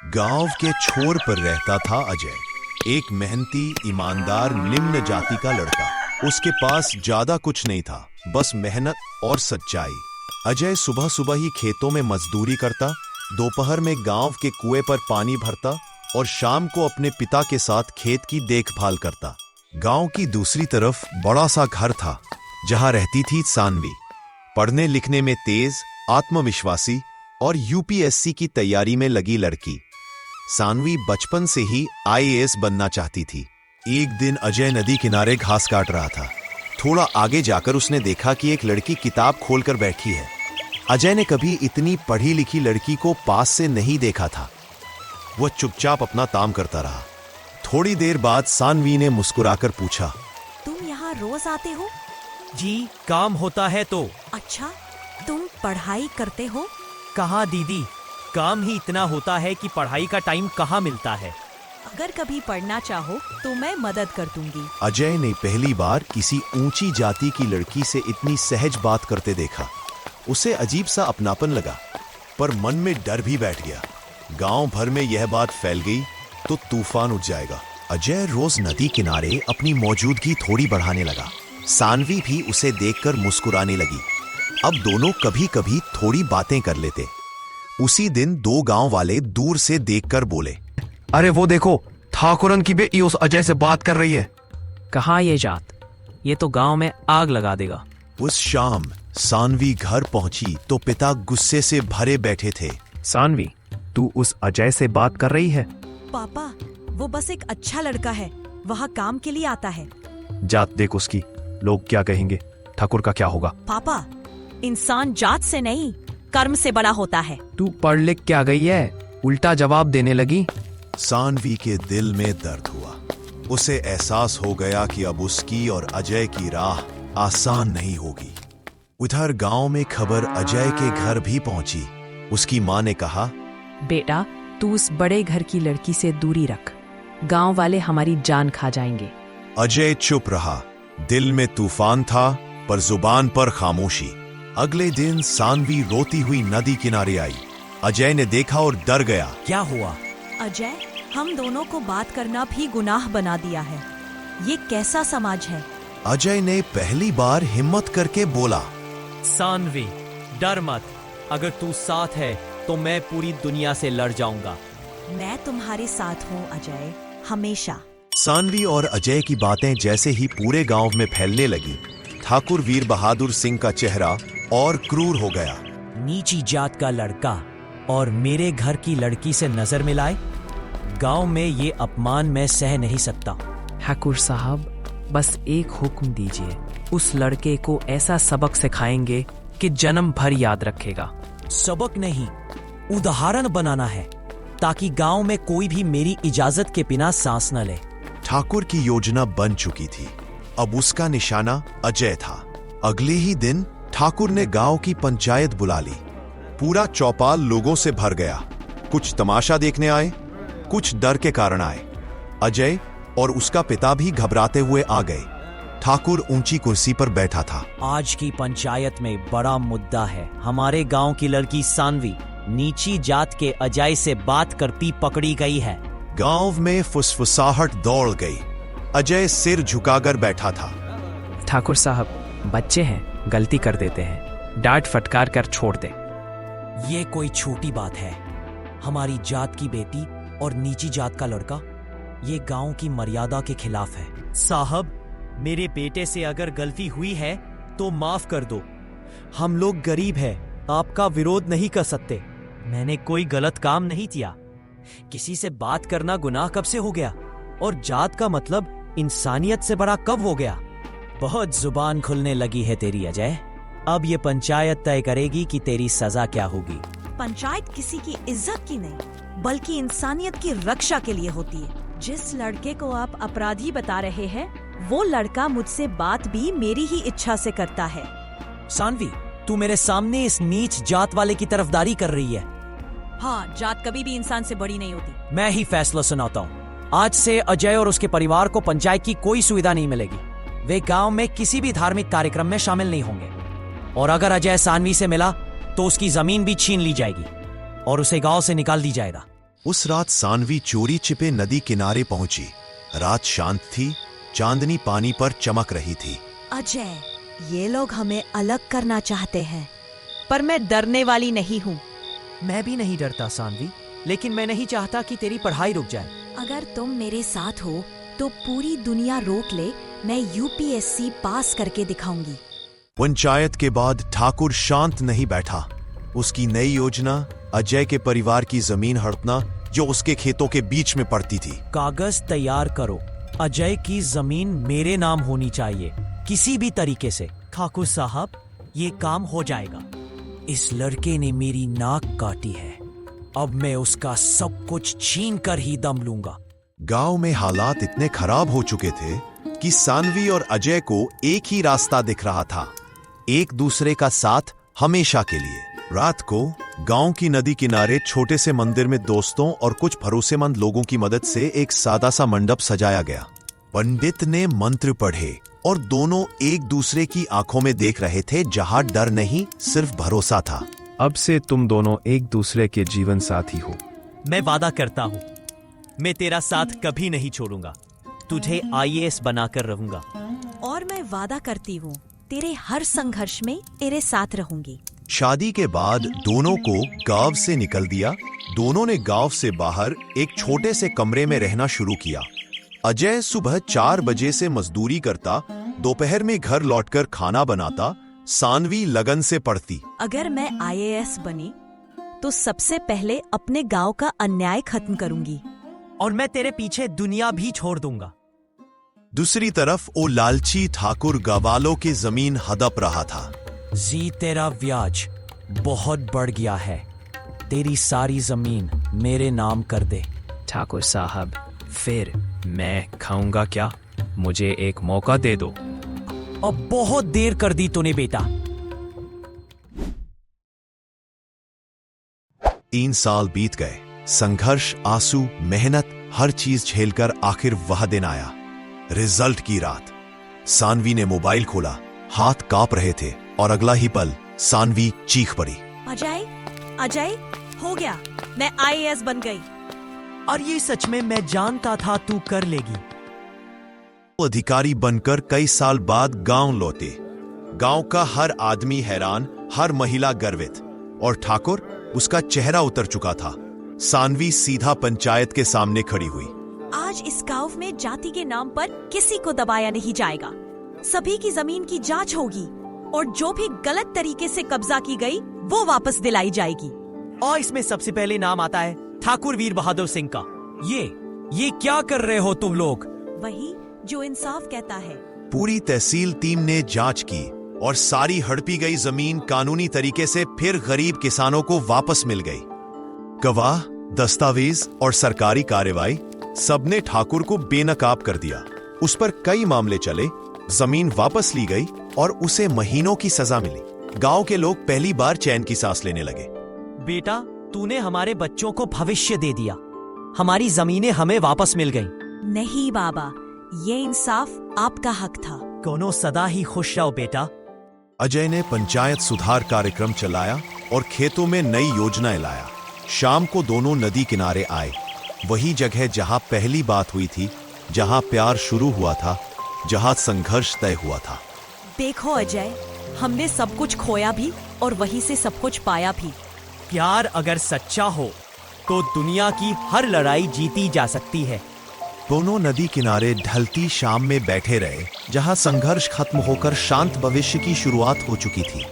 गांव के छोर पर रहता था अजय, एक मेहनती, ईमानदार, निम्न जाति का लड़का। उसके पास ज्यादा कुछ नहीं था, बस मेहनत और सच्चाई। अजय सुबह सुबह ही खेतों में मजदूरी करता, दोपहर में गांव के कुएं पर पानी भरता और शाम को अपने पिता के साथ खेत की देखभाल करता। गांव की दूसरी तरफ बड़ा सा घर था जहां रहती थी सानवी, पढ़ने लिखने में तेज, आत्मविश्वासी और यूपीएससी की तैयारी में लगी लड़की। सानवी बचपन से ही आईएएस बनना चाहती थी। एक दिन अजय नदी किनारे घास काट रहा था। थोड़ा आगे जाकर उसने देखा कि एक लड़की किताब खोलकर बैठी है। अजय ने कभी इतनी पढ़ी लिखी लड़की को पास से नहीं देखा था। वह चुपचाप अपना काम करता रहा। थोड़ी देर बाद सानवी ने मुस्कुराकर पूछा, तुम यहाँ रोज आते हो? जी, काम होता है तो। अच्छा, तुम पढ़ाई करते हो? कहाँ दीदी, काम ही इतना होता है कि पढ़ाई का टाइम कहाँ मिलता है। अगर कभी पढ़ना चाहो तो मैं मदद कर दूंगी। अजय ने पहली बार किसी ऊंची जाति की लड़की से इतनी सहज बात करते देखा। उसे अजीब सा अपनापन लगा, पर मन में डर भी बैठ गया। गांव भर में यह बात फैल गई तो तूफान उठ जाएगा। अजय रोज नदी किनारे अपनी मौजूदगी थोड़ी बढ़ाने लगा। सानवी भी उसे देखकर मुस्कुराने लगी। अब दोनों कभी कभी थोड़ी बातें कर लेते। उसी दिन दो गांव वाले दूर से देखकर बोले, अरे वो देखो, ठाकुरन की बेटी उस अजय से बात कर रही है। कहाँ ये जात, ये तो गांव में आग लगा देगा। उस शाम सानवी घर पहुंची तो पिता गुस्से से भरे बैठे थे। सानवी, तू उस अजय से बात कर रही है? पापा, वो बस एक अच्छा लड़का है, वहाँ काम के लिए आता है। जात देख उसकी, लोग क्या कहेंगे, ठाकुर का क्या होगा? पापा, इंसान जात से नहीं, कर्म से बड़ा होता है। तू पढ़ लिख क्या गई है, उल्टा जवाब देने लगी। सानवी के दिल में दर्द हुआ। उसे एहसास हो गया कि अब उसकी और अजय की राह आसान नहीं होगी। उधर गांव में खबर अजय के घर भी पहुंची। उसकी मां ने कहा, बेटा, तू उस बड़े घर की लड़की से दूरी रख, गांव वाले हमारी जान खा जाएंगे। अजय चुप रहा। दिल में तूफान था पर जुबान पर खामोशी। अगले दिन सानवी रोती हुई नदी किनारे आई। अजय ने देखा और डर गया। क्या हुआ? अजय, हम दोनों को बात करना भी गुनाह बना दिया है। ये कैसा समाज है? अजय ने पहली बार हिम्मत करके बोला, सानवी, डर मत। अगर तू साथ है तो मैं पूरी दुनिया से लड़ जाऊंगा। मैं तुम्हारे साथ हूँ अजय, हमेशा। सानवी और अजय की बातें जैसे ही पूरे गांव में फैलने लगी, ठाकुर वीर बहादुर सिंह का चेहरा और क्रूर हो गया। नीची जात का लड़का और मेरे घर की लड़की से नजर मिलाए, गांव में ये अपमान मैं सह नहीं सकता। ठाकुर साहब, बस एक हुक्म दीजिए, उस लड़के को ऐसा सबक सिखाएंगे कि जन्म भर याद रखेगा। सबक नहीं, उदाहरण बनाना है, ताकि गांव में कोई भी मेरी इजाजत के बिना सांस न ले। ठाकुर की योजना बन चुकी थी। अब उसका निशाना अजय था। अगले ही दिन ठाकुर ने गांव की पंचायत बुला ली। पूरा चौपाल लोगों से भर गया। कुछ तमाशा देखने आए, कुछ डर के कारण आए। अजय और उसका पिता भी घबराते हुए आ गए। ठाकुर ऊंची कुर्सी पर बैठा था। आज की पंचायत में बड़ा मुद्दा है। हमारे गांव की लड़की सानवी नीची जात के अजय से बात करती पकड़ी गई है। गांव में फुसफुसाहट दौड़ गई। अजय सिर झुकाकर बैठा था। ठाकुर साहब, बच्चे हैं, गलती कर देते हैं, डांट फटकार कर छोड़ दे। ये कोई छोटी बात है? हमारी जात की बेटी और नीची जात का लड़का, ये गांव की मर्यादा के खिलाफ है। साहब, मेरे बेटे से अगर गलती हुई है तो माफ कर दो। हम लोग गरीब हैं, आपका विरोध नहीं कर सकते। मैंने कोई गलत काम नहीं किया। किसी से बात करना गुनाह कब से हो गया? और जात का मतलब इंसानियत से बड़ा कब हो गया? बहुत जुबान खुलने लगी है तेरी अजय। अब ये पंचायत तय करेगी कि तेरी सजा क्या होगी। पंचायत किसी की इज्जत की नहीं, बल्कि इंसानियत की रक्षा के लिए होती है। जिस लड़के को आप अपराधी बता रहे हैं, वो लड़का मुझसे बात भी मेरी ही इच्छा से करता है। सानवी, तू मेरे सामने इस नीच जात वाले की तरफदारी कर रही है। हाँ, जात कभी भी इंसान से बड़ी नहीं होती। मैं ही फैसला सुनाता हूँ। आज से अजय और उसके परिवार को पंचायत की कोई सुविधा नहीं मिलेगी। वे गांव में किसी भी धार्मिक कार्यक्रम में शामिल नहीं होंगे। और अगर अजय सानवी से मिला तो उसकी जमीन भी छीन ली जाएगी और उसे गांव से निकाल दी जाएगा। उस रात सानवी चोरी छिपे नदी किनारे पहुंची। रात शांत थी, चांदनी पानी पर चमक रही थी। अजय, ये लोग हमें अलग करना चाहते हैं, पर मैं डरने वाली नहीं हूँ। मैं भी नहीं डरता सानवी, लेकिन मैं नहीं चाहता कि तेरी पढ़ाई रुक जाए। अगर तुम मेरे साथ हो तो पूरी दुनिया रोक ले, मैं यूपीएससी पास करके दिखाऊंगी। पंचायत के बाद ठाकुर शांत नहीं बैठा। उसकी नई योजना अजय के परिवार की जमीन हड़पना, जो उसके खेतों के बीच में पड़ती थी। कागज तैयार करो। अजय की जमीन मेरे नाम होनी चाहिए, किसी भी तरीके से। ठाकुर साहब, ये काम हो जाएगा। इस लड़के ने मेरी नाक काटी है, अब मैं उसका सब कुछ छीन कर ही दम लूंगा। गांव में हालात इतने खराब हो चुके थे कि सानवी और अजय को एक ही रास्ता दिख रहा था, एक दूसरे का साथ हमेशा के लिए। रात को गांव की नदी किनारे छोटे से मंदिर में दोस्तों और कुछ भरोसेमंद लोगों की मदद से एक सादा सा मंडप सजाया गया। पंडित ने मंत्र पढ़े और दोनों एक दूसरे की आंखों में देख रहे थे, जहां डर नहीं, सिर्फ भरोसा था। अब से तुम दोनों एक दूसरे के जीवन साथी हो। मैं वादा करता हूँ, मैं तेरा साथ कभी नहीं छोड़ूंगा। तुझे आईएएस बनाकर रहूंगा। और मैं वादा करती हूँ, तेरे हर संघर्ष में तेरे साथ रहूंगी। शादी के बाद दोनों को गांव से निकल दिया। दोनों ने गांव से बाहर एक छोटे से कमरे में रहना शुरू किया। अजय सुबह 4 बजे से मजदूरी करता, दोपहर में घर लौटकर खाना बनाता। सानवी लगन से पढ़ती। अगर मैं आईएएस बनी तो सबसे पहले अपने गांव का अन्याय खत्म करूंगी। और मैं तेरे पीछे दुनिया भी छोड़ दूंगा। दूसरी तरफ वो लालची ठाकुर गवालों की जमीन हड़प रहा था। जी, तेरा ब्याज बहुत बढ़ गया है। तेरी सारी जमीन मेरे नाम कर दे। ठाकुर साहब, फिर मैं खाऊंगा क्या? मुझे एक मौका दे दो। अब बहुत देर कर दी तूने बेटा। 3 साल बीत गए। संघर्ष, आंसू, मेहनत, हर चीज झेलकर आखिर वह दिन आया, रिजल्ट की रात। सानवी ने मोबाइल खोला, हाथ कांप रहे थे और अगला ही पल सानवी चीख पड़ी। अजय, अजय, हो गया, मैं आईएएस बन गई। और ये सच में मैं जानता था तू कर लेगी। वो अधिकारी बनकर कई साल बाद गांव लौटे। गांव का हर आदमी हैरान, हर महिला गर्वित, और ठाकुर, उसका चेहरा उतर चुका था। सानवी सीधा पंचायत के सामने खड़ी हुई। आज इस गांव में जाति के नाम पर किसी को दबाया नहीं जाएगा। सभी की जमीन की जांच होगी और जो भी गलत तरीके से कब्जा की गई वो वापस दिलाई जाएगी। और इसमें सबसे पहले नाम आता है ठाकुर वीर बहादुर सिंह का। ये क्या कर रहे हो तुम लोग? वही जो इंसाफ कहता है। पूरी तहसील टीम ने जांच की और सारी हड़पी गई जमीन कानूनी तरीके से फिर गरीब किसानों को वापस मिल गई। गवाह, दस्तावेज और सरकारी कार्रवाई, सबने ठाकुर को बेनकाब कर दिया। उस पर कई मामले चले, जमीन वापस ली गई और उसे महीनों की सजा मिली। गांव के लोग पहली बार चैन की सांस लेने लगे। बेटा, तूने हमारे बच्चों को भविष्य दे दिया। हमारी जमीनें हमें वापस मिल गईं। नहीं बाबा, ये इंसाफ आपका हक था। दोनों सदा ही खुश रहो बेटा। अजय ने पंचायत सुधार कार्यक्रम चलाया और खेतों में नई योजनाएं लाया। शाम को दोनों नदी किनारे आए, वही जगह जहां पहली बात हुई थी, जहां प्यार शुरू हुआ था, जहां संघर्ष तय हुआ था। देखो अजय, हमने सब कुछ खोया भी और वहीं से सब कुछ पाया भी। प्यार अगर सच्चा हो तो दुनिया की हर लड़ाई जीती जा सकती है। दोनों नदी किनारे ढलती शाम में बैठे रहे, जहां संघर्ष खत्म होकर शांत भविष्य की शुरुआत हो चुकी थी।